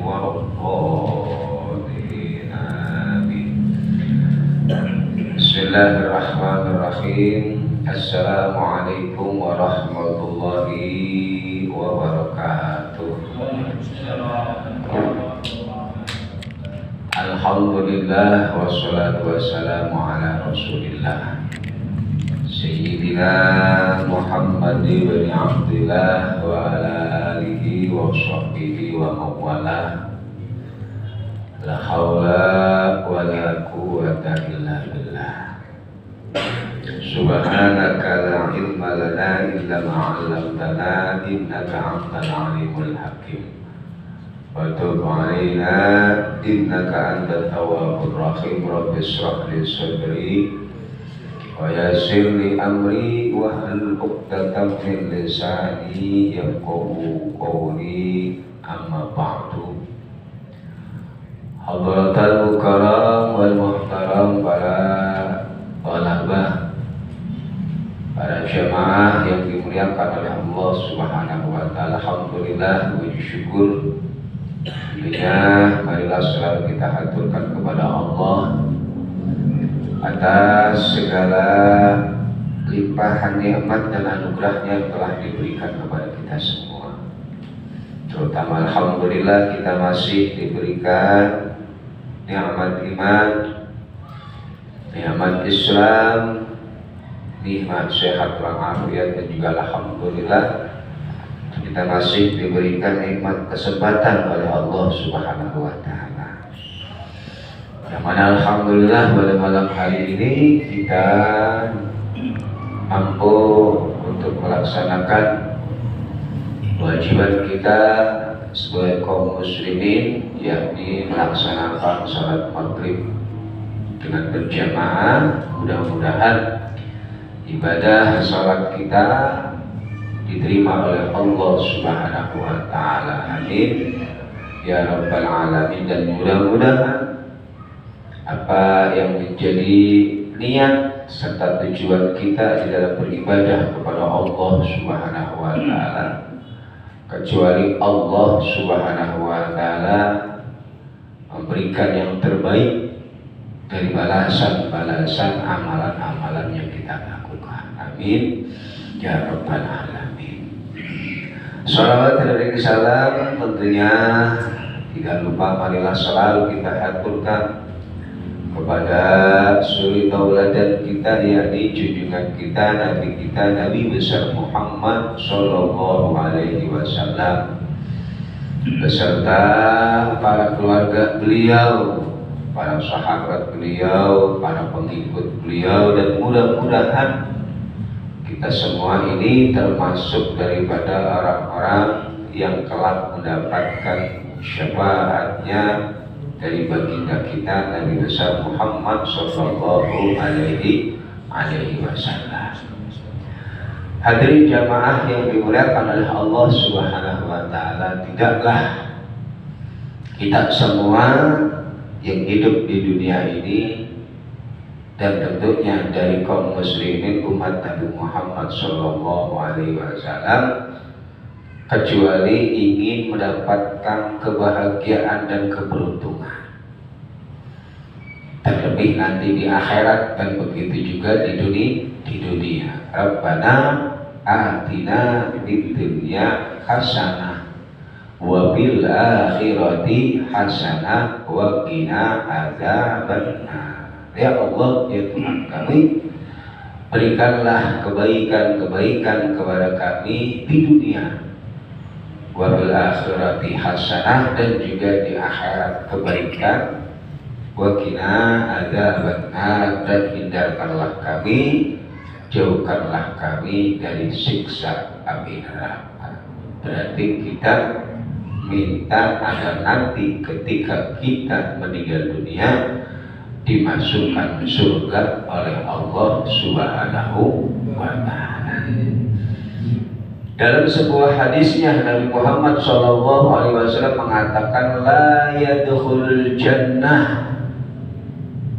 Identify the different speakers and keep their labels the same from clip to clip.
Speaker 1: ولا الضالين آمين. بسم الله الرحمن الرحيم. Assalamualaikum warahmatullahi wabarakatuh. Alhamdulillah wassalatu wassalamu ala Rasulillah Sayyidina Muhammad bin Abdillah wa ala alihi wa sahbihi wa mawalah. La hawla wa la quwwata illa billah. Subhanaka la ilma lana illa ma 'allamtana innaka antal alimul hakim. Wa tub 'alaina innaka antat tawwabur rahim. Rabbi shrah li sadri wa yassir li amri wahlul 'uqdatam min lisani yafqahu qawli. Amma ba'du. Hadratal mukarram wal muhtaram, para talabah, para jamaah yang dimuliakan oleh Allah Subhanahu wa taala. Alhamdulillah, puji syukur tentunya marilah selalu kita haturkan kepada Allah atas segala limpahan nikmat dan anugerahnya yang telah diberikan kepada kita semua. Terutama alhamdulillah kita masih diberikan nikmat iman, nikmat Islam, nikmat sehat walafiat, dan juga alhamdulillah kita masih diberikan nikmat kesempatan oleh Allah Subhanahu wa taala. Yang mana alhamdulillah pada malam hari ini kita mampu untuk melaksanakan kewajiban kita sebagai kaum muslimin, yakni melaksanakan salat maghrib dengan berjamaah. Mudah-mudahan ibadah salat kita diterima oleh Allah Subhanahu wa taala. Amin ya rabbal alamin. Dan mudah-mudahan apa yang menjadi niat serta tujuan kita di dalam beribadah kepada Allah Subhanahu wa taala, kecuali Allah Subhanahu wa taala memberikan yang terbaik dari balasan-balasan amalan-amalan yang kita lakukan. Amin ya rabbal alamin. Salawat dan salam tentunya tidak lupa marilah selalu kita haturkan kepada suri tauladan kita, yakni junjungan kita, Nabi kita, Nabi besar Muhammad sallallahu alaihi wasallam, beserta para keluarga beliau, para sahabat beliau, para pengikut beliau, dan mudah-mudahan kita semua ini termasuk daripada orang-orang yang kelak mendapatkan syafaatnya dari baginda kita Nabi besar Muhammad sallallahu alaihi wasallam. Hadirin jamaah yang dimuliakan oleh Allah Subhanahu wa taala, tidaklah kita semua yang hidup di dunia ini dan tentunya dari kaum muslimin umat Nabi Muhammad sallallahu alaihi wasallam kecuali ingin mendapatkan kebahagiaan dan keberuntungan, terlebih nanti di akhirat, dan begitu juga di dunia. Rabbana atina fid dunya hasanah wa fil akhirati hasanah wa qina adzabannar. Ya Allah, ya Tuhan kami, berikanlah kebaikan-kebaikan kepada kami di dunia, wa fil akhirati hasanah, dan juga di akhirat kebaikan, wa qina adzabannar, dan hindarkanlah kami, jauhkanlah kami dari siksa api neraka. Berarti kita minta agar nanti ketika kita meninggal dunia dimasukkan surga oleh Allah Subhanahu wa taala. Dalam sebuah hadisnya Nabi Muhammad SAW mengatakan, la yadkhulul jannah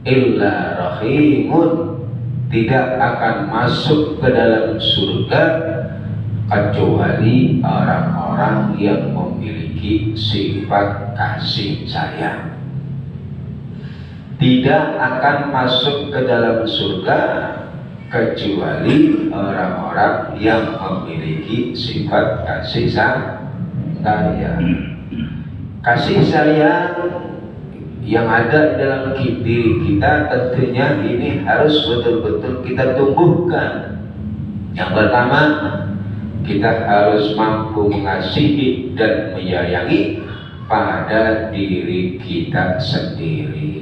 Speaker 1: illa rahimun, tidak akan masuk ke dalam surga kecuali orang-orang yang memiliki memiliki sifat kasih sayang. Tidak akan masuk ke dalam surga kecuali orang-orang yang memiliki sifat kasih sayang. Kasih sayang yang ada dalam diri kita tentunya ini harus betul-betul kita tumbuhkan. Yang pertama, kita harus mampu mengasihi dan menyayangi pada diri kita sendiri.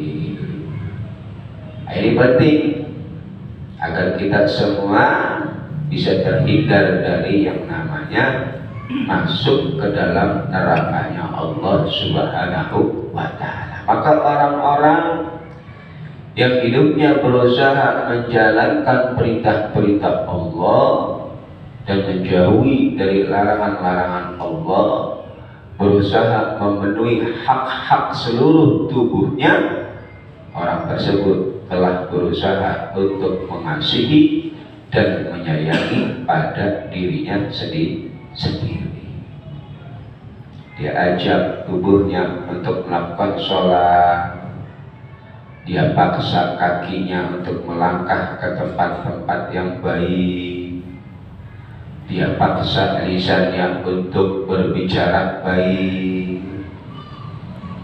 Speaker 1: Ini penting agar kita semua bisa terhindar dari yang namanya masuk ke dalam nerakanya Allah Subhanahu wa Ta'ala. Maka orang-orang yang hidupnya berusaha menjalankan perintah-perintah Allah dan menjauhi dari larangan-larangan Allah, berusaha memenuhi hak-hak seluruh tubuhnya, orang tersebut telah berusaha untuk mengasihi dan menyayangi pada dirinya sendiri. Dia ajak tubuhnya untuk melakukan sholat, dia paksa kakinya untuk melangkah ke tempat-tempat yang baik, dia paksa lisannya untuk berbicara baik,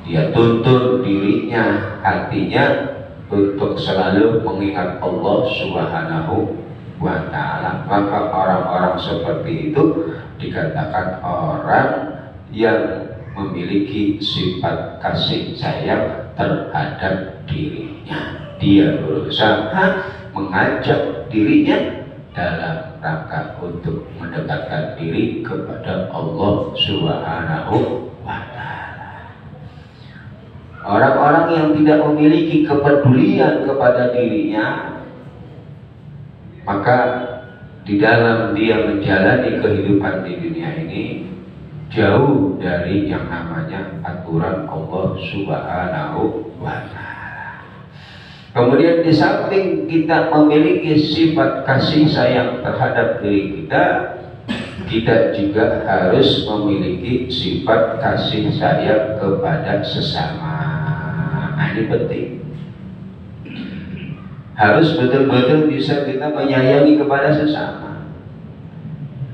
Speaker 1: dia tuntun dirinya, hatinya untuk selalu mengingat Allah Subhanahu wa Ta'ala. Maka orang-orang seperti itu dikatakan orang yang memiliki sifat kasih sayang terhadap dirinya. Dia berusaha mengajak dirinya dalam rangka untuk mendekatkan diri kepada Allah Subhanahu wa Ta'ala. Orang-orang yang tidak memiliki kepedulian kepada dirinya, maka di dalam dia menjalani kehidupan di dunia ini jauh dari yang namanya aturan Allah Subhanahu wa Ta'ala. Kemudian di samping kita memiliki sifat kasih sayang terhadap diri kita, kita juga harus memiliki sifat kasih sayang kepada sesama. Ini penting. Harus betul-betul bisa kita menyayangi kepada sesama.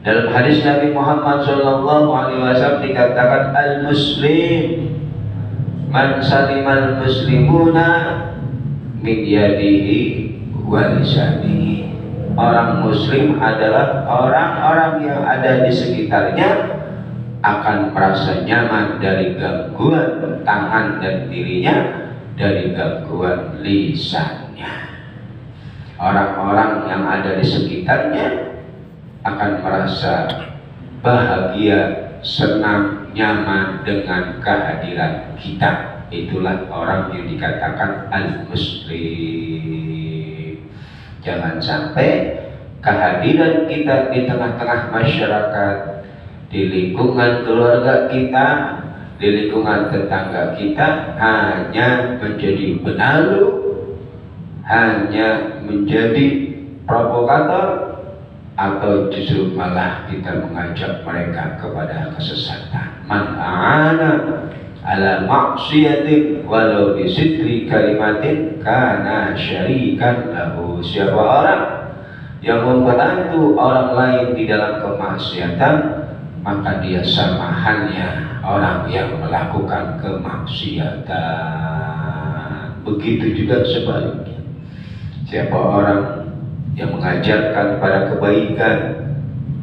Speaker 1: Dalam hadis Nabi Muhammad SAW dikatakan al-muslim man salimal muslimuna min yadihi wa lisanihi. Orang muslim adalah orang-orang yang ada di sekitarnya akan merasa nyaman dari gangguan tangan dan dirinya, dari gangguan lisannya. Orang-orang yang ada di sekitarnya akan merasa bahagia, senang, nyaman dengan kehadiran kita. Itulah orang yang dikatakan al-muslim. Jangan sampai kehadiran kita di tengah-tengah masyarakat, di lingkungan keluarga kita, di lingkungan tetangga kita hanya menjadi benalu, hanya menjadi provokator, atau justru malah kita mengajak mereka kepada kesesatan. Man a'ana ala maksiatin walau bisitri kalimatin kana syarikan lahu. Siapa orang yang membantu orang lain di dalam kemaksiatan, maka dia sama halnya orang yang melakukan kemaksiatan. Begitu juga sebaliknya. Siapa orang yang mengajarkan pada kebaikan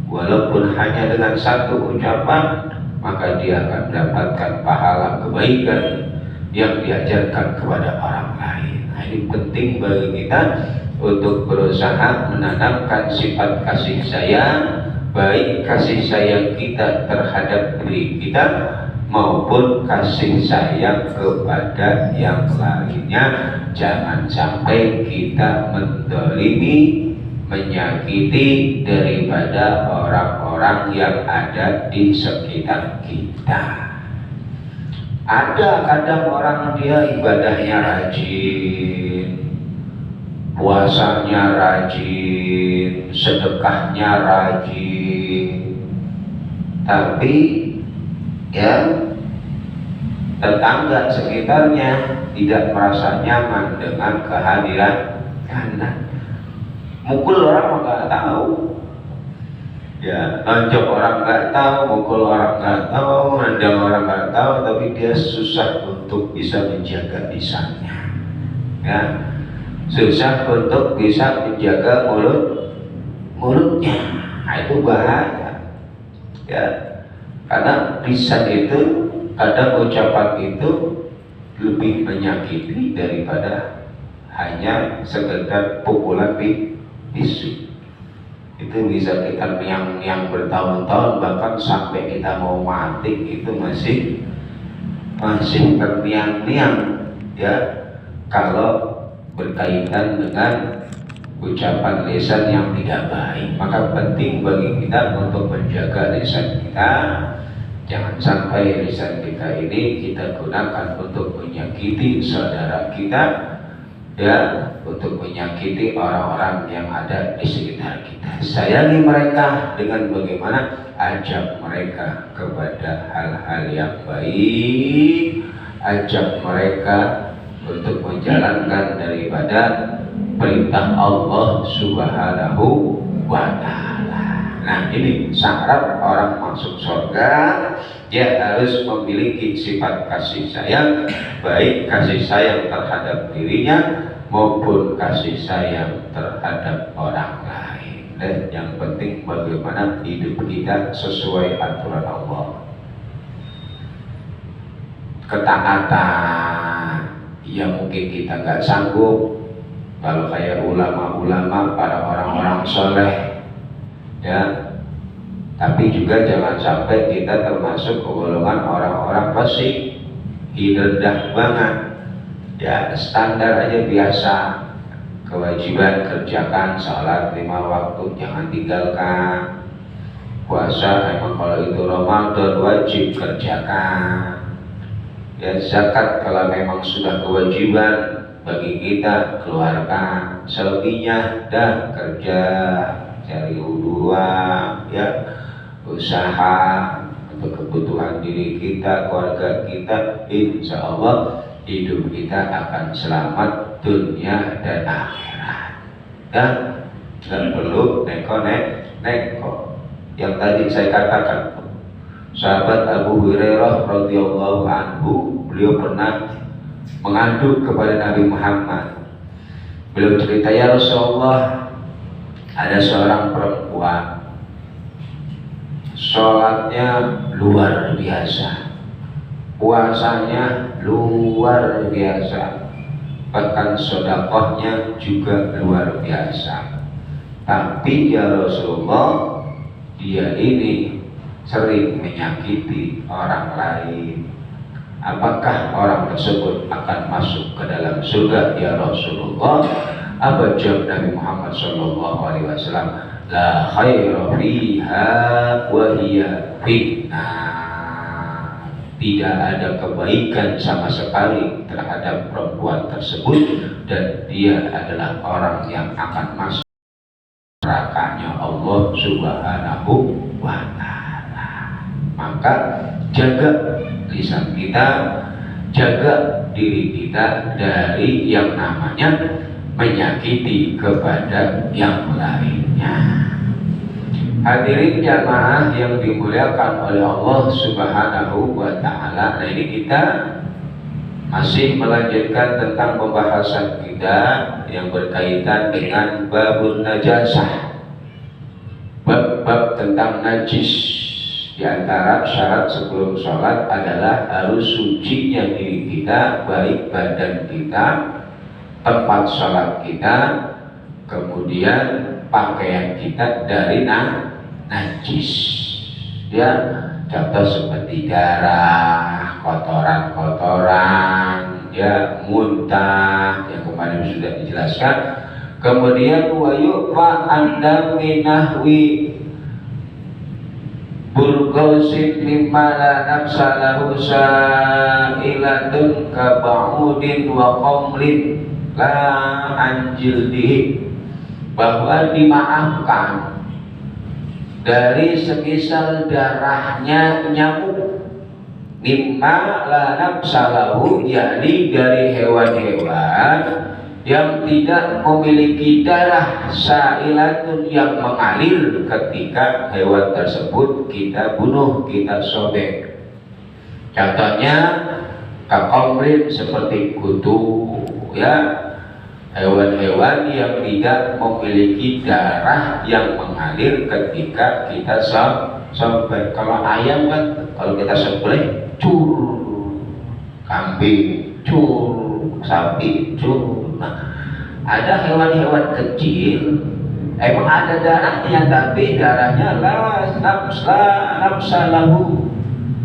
Speaker 1: walaupun hanya dengan satu ucapan, maka dia akan mendapatkan pahala kebaikan yang diajarkan kepada orang lain. Nah, ini penting bagi kita untuk berusaha menanamkan sifat kasih sayang, baik kasih sayang kita terhadap diri kita maupun kasih sayang kepada yang lainnya. Jangan sampai kita mendolimi, menyakiti daripada orang-orang yang ada di sekitar kita. Ada kadang orang dia ibadahnya rajin, puasanya rajin, sedekahnya rajin, tapi ya tetangga sekitarnya tidak merasa nyaman dengan kehadiran Anda. Mukul orang nggak tahu, ya nonjok orang nggak tahu, mukul orang nggak tahu, nendang orang nggak tahu, tapi dia susah untuk bisa menjaga lisannya, ya susah untuk bisa menjaga mulutnya. Nah, itu bahaya, ya karena lisan itu kadang ucapan itu lebih menyakiti daripada hanya sekedar pukulan bisu. Itu bisa kita yang bertahun-tahun, bahkan sampai kita mau mati itu masih terniang-niang, ya kalau berkaitan dengan ucapan lisan yang tidak baik. Maka penting bagi kita untuk menjaga lisan kita. Jangan sampai lisan kita ini kita gunakan untuk menyakiti saudara kita, ya, untuk menyakiti orang-orang yang ada di sekitar kita. Sayangi mereka dengan bagaimana? Ajak mereka kepada hal-hal yang baik, ajak mereka untuk menjalankan daripada perintah Allah Subhanahu wa Ta'ala. Nah, ini syarat orang masuk surga, dia harus memiliki sifat kasih sayang, baik kasih sayang terhadap dirinya maupun kasih sayang terhadap orang lain. Dan yang penting bagaimana hidup kita sesuai aturan Allah. Ketaatan yang mungkin kita nggak sanggup, kalau kayak ulama-ulama, para orang-orang soleh, ya, tapi juga jangan sampai kita termasuk golongan orang-orang fasik, rendah banget, ya standar aja biasa, kewajiban kerjakan, salat 5 waktu jangan tinggalkan, puasa emang kalau itu Ramadan wajib kerjakan, ya zakat kalau memang sudah kewajiban bagi kita keluarkan, selebihnya dah kerja, cari uang, ya usaha untuk kebutuhan diri kita, keluarga kita, insya Allah hidup kita akan selamat dunia dan akhirat. Dan perlu neko. Yang tadi saya katakan, sahabat Abu Hurairah radhiyallahu anhu, beliau pernah mengadu kepada Nabi Muhammad. Beliau cerita, ya Rasulullah, ada seorang perempuan, sholatnya luar biasa, puasanya luar biasa, bahkan sedekahnya juga luar biasa. Tapi ya Rasulullah, dia ini sering menyakiti orang lain. Apakah orang tersebut akan masuk ke dalam surga ya Rasulullah? Apa jawab Nabi Muhammad SAW? La khaira fiha wa hiya fitnah. Tidak ada kebaikan sama sekali terhadap perempuan tersebut, dan dia adalah orang yang akan masuk nerakanya Allah Subhanahu wa Ta'ala. Maka jaga lisan kita, jaga diri kita dari yang namanya menyakiti kepada yang lainnya. Hadirin jamaah yang dimuliakan oleh Allah Subhanahu wa Ta'ala. Nah, ini kita masih melanjutkan tentang pembahasan kita yang berkaitan dengan babun najasah, bab tentang najis. Di antara syarat sebelum sholat adalah harus sucinya diri kita, baik badan kita, tempat sholat kita, kemudian pakaian kita dari najis. Ya, contoh seperti darah, kotoran-kotoran, ya muntah yang kemarin sudah dijelaskan. Kemudian wayufa anda minahwi burgosin mimma la nafsa lahu sa'ilatun kaba'udin wa qamlin la anjildihi, bahwa dimaafkan dari semisal darahnya nyamuk, mimma la nafsalahu, yakni dari hewan-hewan yang tidak memiliki darah sailatun yang mengalir ketika hewan tersebut kita bunuh, kita sobek. Contohnya kakomrin seperti kutu, ya, hewan-hewan yang tidak memiliki darah yang mengalir ketika kita sobek. Kalau ayam kan kalau kita sembelih cur, kambing cur, sapi cur. Nah, ada hewan-hewan kecil emang ada darahnya, tapi darahnya la nafsalahu,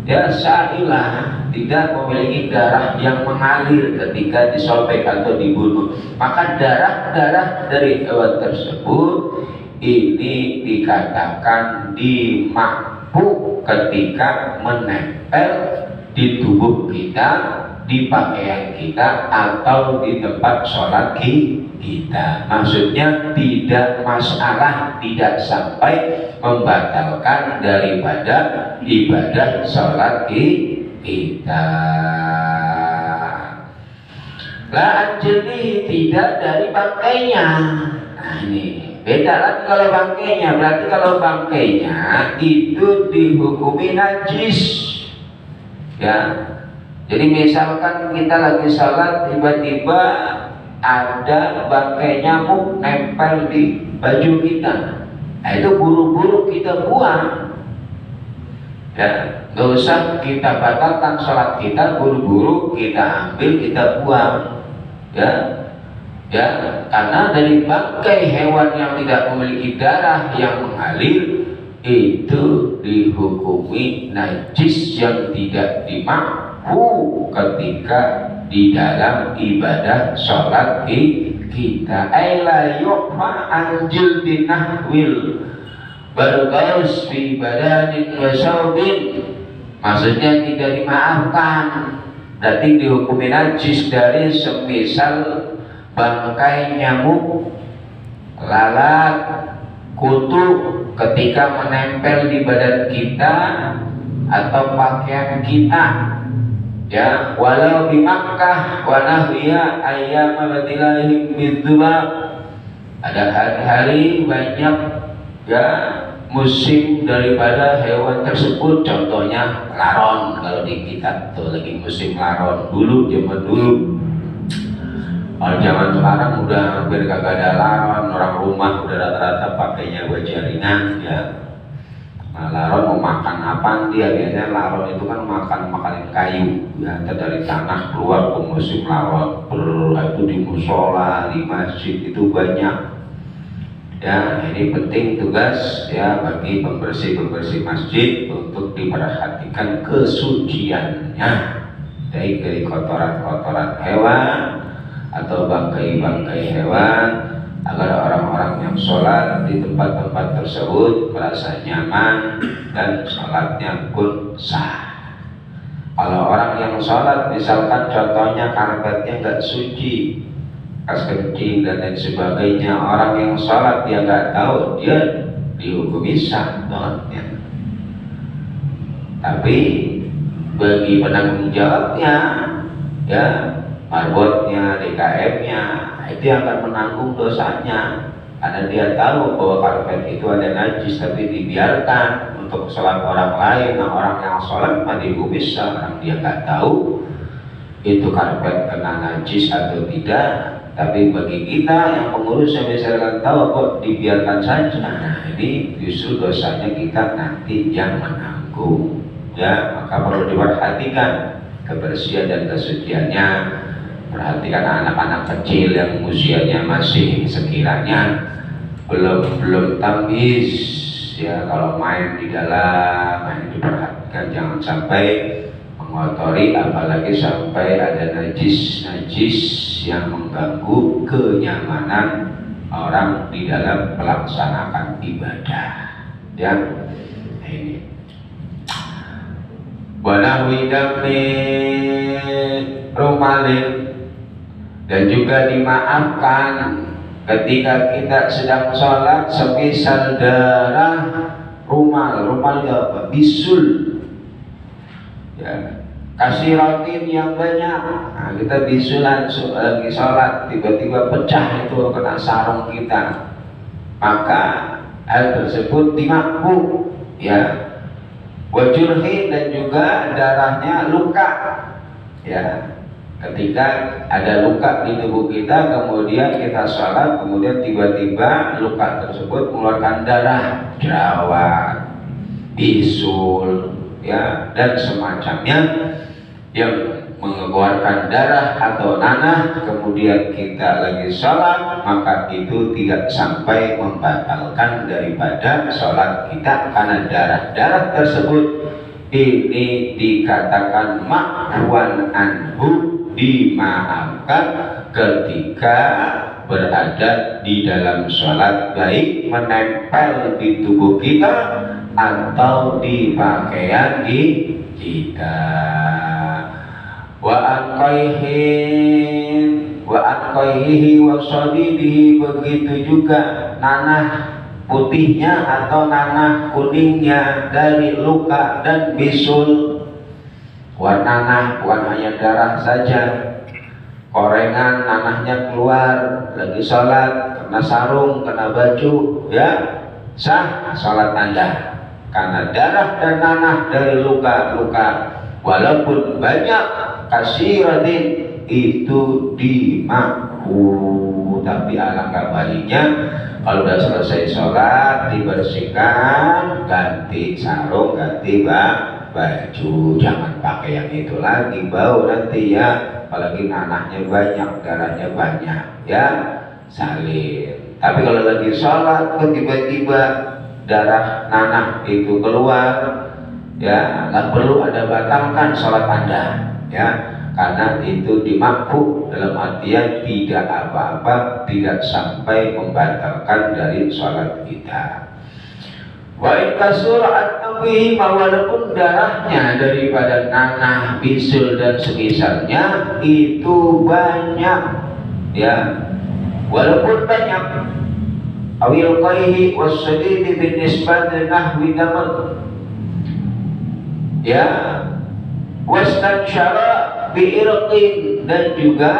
Speaker 1: ya, sailah, tidak memiliki darah yang mengalir ketika disobek atau dibunuh. Maka darah-darah dari hewan tersebut ini dikatakan dimampu ketika menempel di tubuh kita, di pakaian kita, atau di tempat sholat kita. Maksudnya tidak masalah, tidak sampai membatalkan daripada ibadah sholat kita. La anjeli, tidak dari bangkainya. Nah ini beda lagi kalau bangkainya. Berarti kalau bangkainya itu dihukumi najis, ya. Jadi misalkan kita lagi sholat, tiba-tiba ada bangkai nyamuk nempel di baju kita, nah itu buru-buru kita buang, ya, nggak usah kita batalkan sholat kita, buru-buru kita ambil, kita buang, ya, ya, karena dari bangkai hewan yang tidak memiliki darah yang mengalir itu dihukumi najis yang tidak dimampu ketika di dalam ibadah sholat kita. Aila yuqma anjil binahwil bergaus fi badanin wa saubin, maksudnya tidak dimaafkan, berarti dihukumi najis dari semisal bangkai nyamuk, lalat, kutu ketika menempel di badan kita atau pakaian kita, ya, walau di Makkah wa nahwiya ayyam batilahim bidzubab. Ada hari-hari banyak, ya, musim daripada hewan tersebut, contohnya laron. Kalau di kita tuh lagi musim laron, dulu zaman dulu. Kalau zaman sekarang udah hampir kagak ada laron, orang rumah udah rata-rata pakainya buat jaringan, ya. Nah, laron mau makan apa dia? Biasanya laron itu kan makanin kayu, ya, dari tanah keluar ke musim laron. Itu di musola, di masjid itu banyak. Ya, ini penting tugas, ya, bagi pembersih masjid untuk diperhatikan kesuciannya dari kotoran-kotoran hewan atau bangkai-bangkai hewan, agar orang-orang yang sholat di tempat-tempat tersebut merasa nyaman dan sholatnya pun sah. Kalau orang yang sholat, misalkan contohnya karpetnya nggak suci, kas kencing dan lain sebagainya, orang yang sholat dia nggak tahu, dia dihukumi sah banget, ya. Tapi bagi penanggung jawabnya, ya, marbotnya, DKM-nya, itu yang akan menanggung dosanya, karena dia tahu bahwa karpet itu ada najis tapi dibiarkan untuk sholat orang lain. Nah, orang yang sholat mah dihukumi sah, orang dia nggak tahu itu karpet kena najis atau tidak. Tapi bagi kita yang pengurusnya misalkan tahu kok dibiarkan saja, nah ini justru dosanya kita nanti yang menanggung, ya. Maka perlu diperhatikan kebersihan dan kesuciannya. Perhatikan anak-anak kecil yang usianya masih sekiranya belum tamyiz, ya, kalau main di dalam, main diperhatikan jangan sampai mengotori, apalagi sampai ada najis yang mengganggu kenyamanan orang di dalam melaksanakan ibadah, ya. Ini wanahwi dami rumalin, dan juga dimaafkan ketika kita sedang sholat semisal darah rumal itu apa? Bisul, ya, kasiratin yang banyak. Nah, kita bisulan lagi sholat tiba-tiba pecah itu kena sarung kita, maka hal tersebut dimakruh ya. Wajurhin, dan juga darahnya luka ya. Ketika ada luka di tubuh kita, kemudian kita sholat, kemudian tiba-tiba luka tersebut mengeluarkan darah, jerawat, bisul, ya, dan semacamnya yang mengeluarkan darah atau nanah, kemudian kita lagi sholat, maka itu tidak sampai membatalkan daripada sholat kita, karena darah-darah tersebut ini dikatakan ma'fuan anhu, dimaafkan ketika berada di dalam sholat, baik menempel di tubuh kita atau di pakaian kita. Wa anqaihin wa anqaihi wa shadidihi, begitu juga nanah putihnya atau nanah kuningnya dari luka dan bisul. Nanah bukan hanya darah saja, korengan nanahnya keluar lagi sholat, kena sarung, kena baju, ya sah sholat Anda, karena darah dan nanah dari luka-luka walaupun banyak, kasiratin, itu dimakruh. Tapi alangkah baiknya kalau sudah selesai sholat dibersihkan, ganti sarung, ganti baju, jangan pakai yang itu lagi, bau nanti ya, apalagi nanahnya banyak, darahnya banyak ya, salin. Tapi kalau lagi sholat kok tiba-tiba darah nanah itu keluar, ya nggak perlu ada batalkan sholat Anda ya, karena itu dimakruh, dalam artian tidak apa-apa, tidak sampai membatalkan dari sholat kita. Wa ikasur at-tabihi, walaupun darahnya daripada nanah, bisul dan semisalnya itu banyak ya, walaupun banyak, awil qaihi was-sadidi bin nisbati nahwi damal ya, wastansyara bi'irqin, dan juga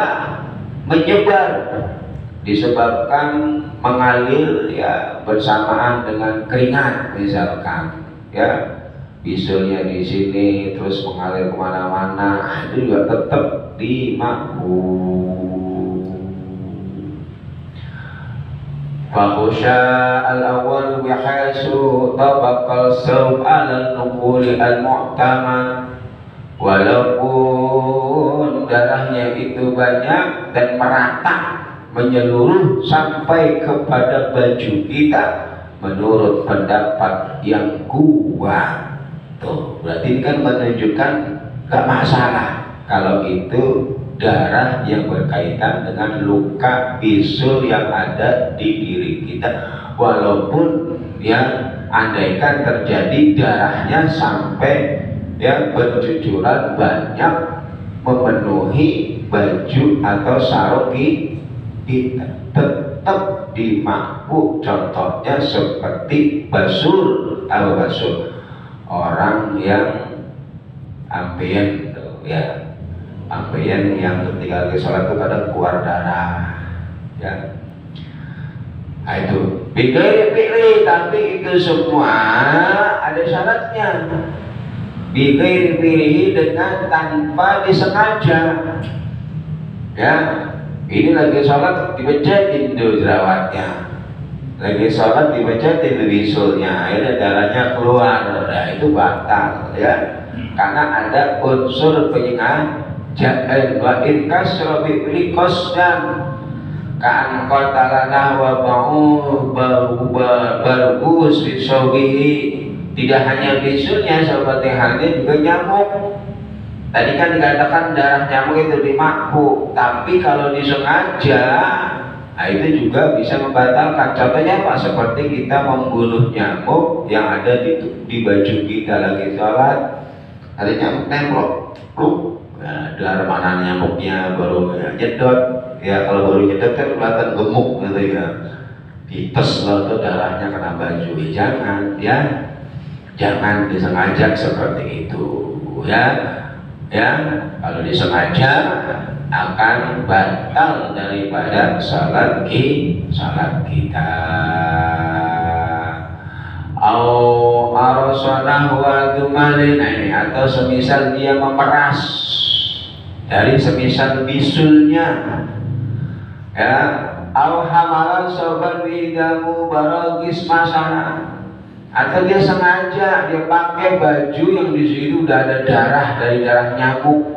Speaker 1: menyebar disebabkan mengalir ya bersamaan dengan keringat, misalkan ya bisulnya di sini terus mengalir kemana-mana, itu juga tetap dimakruh. Fakhusha al-awwal bihaisu tabaqal sawb al-nuquli al-mu'tamad, walaupun darahnya itu banyak dan merata menyeluruh sampai kepada baju kita menurut pendapat yang kuat. Tuh, berarti ini kan menunjukkan gak masalah kalau itu darah yang berkaitan dengan luka bisul yang ada di diri kita, walaupun ya andaikan terjadi darahnya sampai ya bercucuran banyak memenuhi baju atau sarung kita, tetap dimakruh. Contohnya seperti basur atau basur, orang yang ambeien ya, ambeien yang ketika lagi sholat itu kadang keluar darah ya. Nah itu bighairi, tapi itu semua ada syaratnya. Bighairi, dengan tanpa disengaja ya. Ini lagi sholat dibecatin tuh jerawatnya, lagi sholat dibecatin bisulnya, akhirnya darahnya keluar, nah itu batal ya, karena ada unsur penyengaja. Wa in kasra bi qasdan kan qatalana wa bargus bisawihi, tidak hanya bisulnya, seperti halnya juga nyamuk. Tadi kan dikatakan darah nyamuk itu dimakruh, tapi kalau disengaja, nah itu juga bisa membatalkan. Contohnya apa? Seperti kita membunuh nyamuk yang ada di baju kita lagi sholat, ada nyamuk nemplok, nah, darah mana nyamuknya baru ya, nyedot, ya kalau baru nyedot kan kelihatan gemuk gitu ya, dites loh tuh darahnya kena baju, jangan ya, jangan disengaja seperti itu ya. Ya, kalau disengaja akan batal daripada salat kita. Au arsalah wa tumalin, atau semisal dia memeras dari semisal bisulnya, ya, au hamalan soban bidamu baragis masana, atau dia sengaja dia pakai baju yang di situ udah ada darah dari darah nyamuk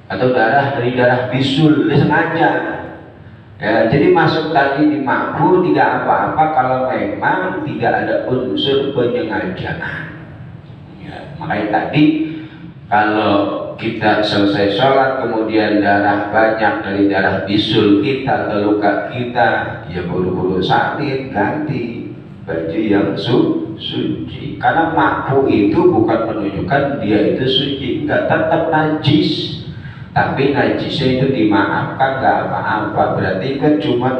Speaker 1: atau darah dari darah bisul, dia sengaja. Ya, jadi masuk tadi di makruh tidak apa-apa kalau memang tidak ada unsur penyengajaan. Ya, makanya tadi kalau kita selesai sholat kemudian darah banyak dari darah bisul kita atau luka kita, ya buru-buru salin, ganti baju yang suci. Karena makruh itu bukan menunjukkan dia itu suci, enggak, tetap najis. Tapi najisnya itu dimaafkan, gak apa-apa. Berarti kan cuma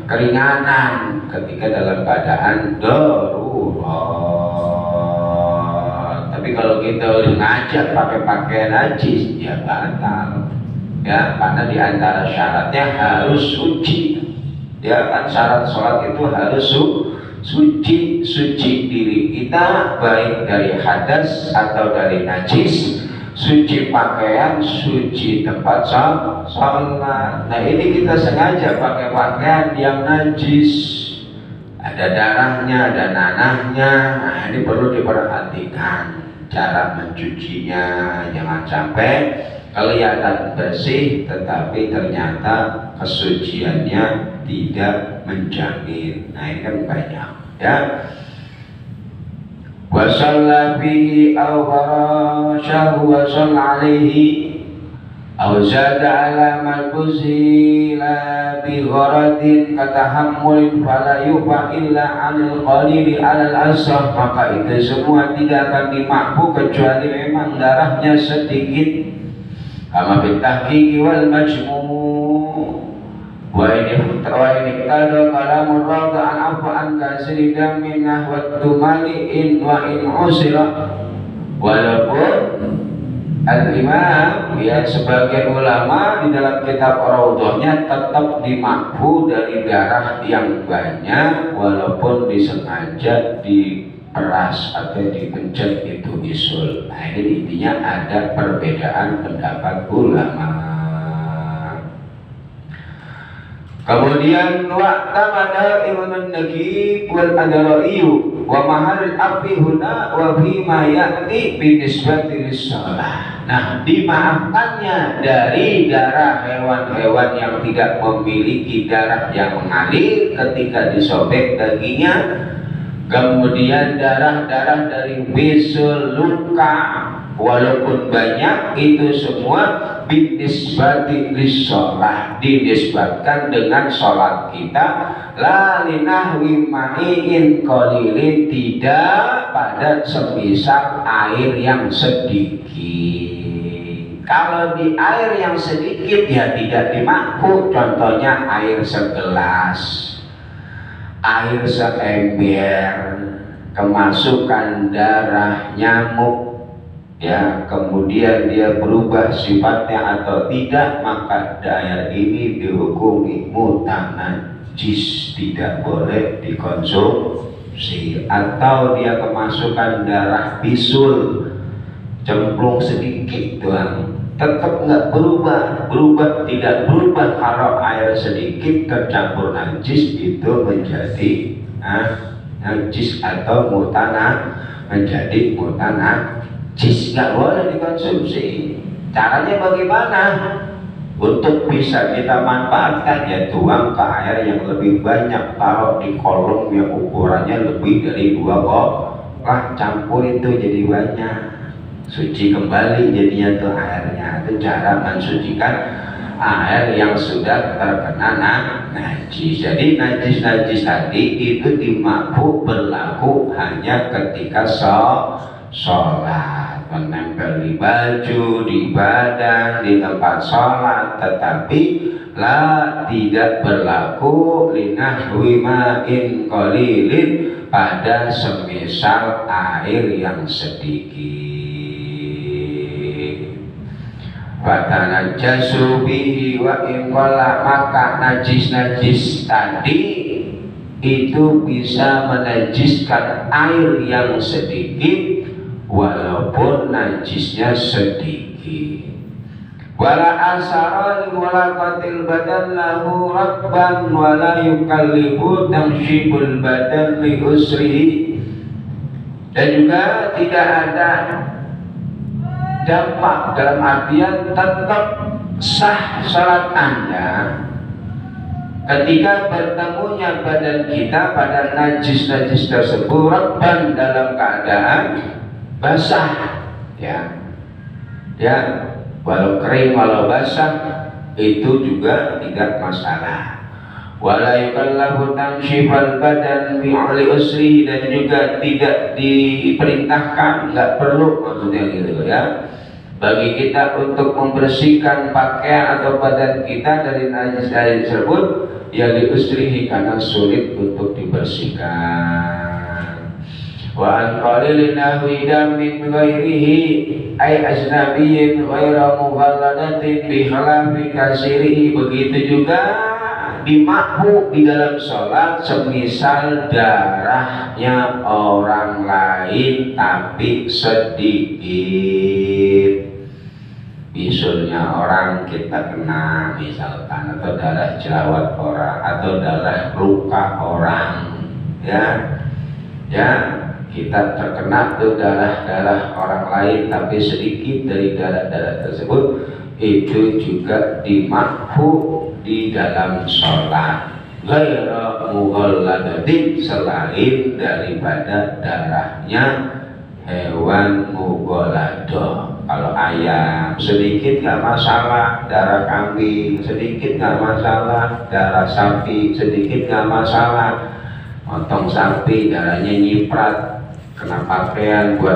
Speaker 1: keringanan ketika dalam keadaan darurat. Tapi kalau kita udah ngajak pakai pakaian najis, ya batal. Ya, karena diantara syaratnya harus suci. Ya kan, syarat sholat itu harus suci diri kita, baik dari hadas atau dari najis. Suci pakaian, suci tempat sholat. Nah ini kita sengaja pakai pakaian yang najis, ada darahnya, ada nanahnya. Nah ini perlu diperhatikan cara mencucinya. Jangan sampai kelihatan bersih tetapi ternyata kesuciannya tidak menjamin. Nah ini kan banyak, ya. Wa shalla bihi aw farashahu wa shalla alaihi aw zada ala malbusi la bi gharadin katahammulin fala yufa illa anil qalili alal asah. Maka itu semua tidak akan dimakruh kecuali memang darahnya sedikit. Kama bitahqiqi wal majmu' wa ini kada kalamur radha an afa an kasri damin nahwat tumali in wa in usira. Walaupun al-imam, ya, sebagian ulama di dalam kitab Raudhahnya tetap dimakruh dari darah yang banyak walaupun disengaja diperas atau dipencet itu bisul. Nah ini intinya ada perbedaan pendapat ulama. Kemudian wa'tamada Ibnu Naqib wal Adra'iyu wa mahal afi huna wa fi ma ya'ti bi nisbati lis-shalah. Nah, dimaafkannya dari darah hewan-hewan yang tidak memiliki darah yang mengalir ketika disobek dagingnya. Kemudian darah-darah dari bisul, luka, walaupun banyak, itu semua binisbati lis-shalah, dinisbatkan dengan sholat kita. La linahwi ma'iin qalilin, tidak pada semisal air yang sedikit. Kalau di air yang sedikit ya tidak dimakruh. Contohnya air segelas, air seember, kemasukan darah nyamuk, ya, kemudian dia berubah sifatnya atau tidak, maka air ini dihukumi mutanajis, tidak boleh dikonsumsi. Atau dia kemasukan darah bisul, cemplung sedikit doang, tetap nggak berubah tidak berubah. Kalau air sedikit tercampur najis itu menjadi najis atau menjadi mutanajis, nggak boleh dikonsumsi. Caranya bagaimana? Untuk bisa kita manfaatkan, ya tuang ke air yang lebih banyak, taruh di kolom yang ukurannya lebih dari 2 kotak, campur itu jadi banyak, suci kembali jadinya tuh airnya. Itu cara mensucikan air yang sudah terkena najis. Jadi najis tadi itu dimakruh berlaku hanya ketika sholat, menempel di baju, di badan, di tempat sholat, tetapi tidak berlaku linahwi ma'in qalilin, pada semisal air yang sedikit. fatanajjasu bihi wa in qalla, maka najis-najis tadi itu bisa menajiskan air yang sedikit walaupun najisnya sedikit. Wala asara li mulaqatil badan lahu rabban wala yukallifu tamshibul badan li usrihi, dan juga tidak ada dampak dalam artian tetap sah salat Anda ketika bertemunya badan kita pada najis-najis tersebut rabban dalam keadaan basah, ya walau kering walau basah itu juga tidak masalah. Wala yukallafu tamshifal badan bi'ali usri, dan juga tidak diperintahkan, nggak perlu maksudnya gitu ya, bagi kita untuk membersihkan pakaian atau badan kita dari najis-najis tersebut yang diusrihi karena sulit untuk dibersihkan. Wa an qalilin nahwi damin ghairihi ay ajnabiyyin ghaira mughalladatin bi khalafi kasirihi, begitu juga dimakbu di dalam sholat semisal darahnya orang lain tapi sedikit. Bisulnya orang kita kena misalkan, atau darah jerawat orang, atau darah luka orang, ya kita terkena tuh darah orang lain tapi sedikit dari darah tersebut, itu juga dimakfu di dalam sholat. Ghairu mughalladatin, selain daripada darahnya hewan mughalladah. Kalau ayam sedikit nggak masalah, darah kambing sedikit nggak masalah, darah sapi sedikit nggak masalah. Motong sapi darahnya nyiprat kena pakaian buat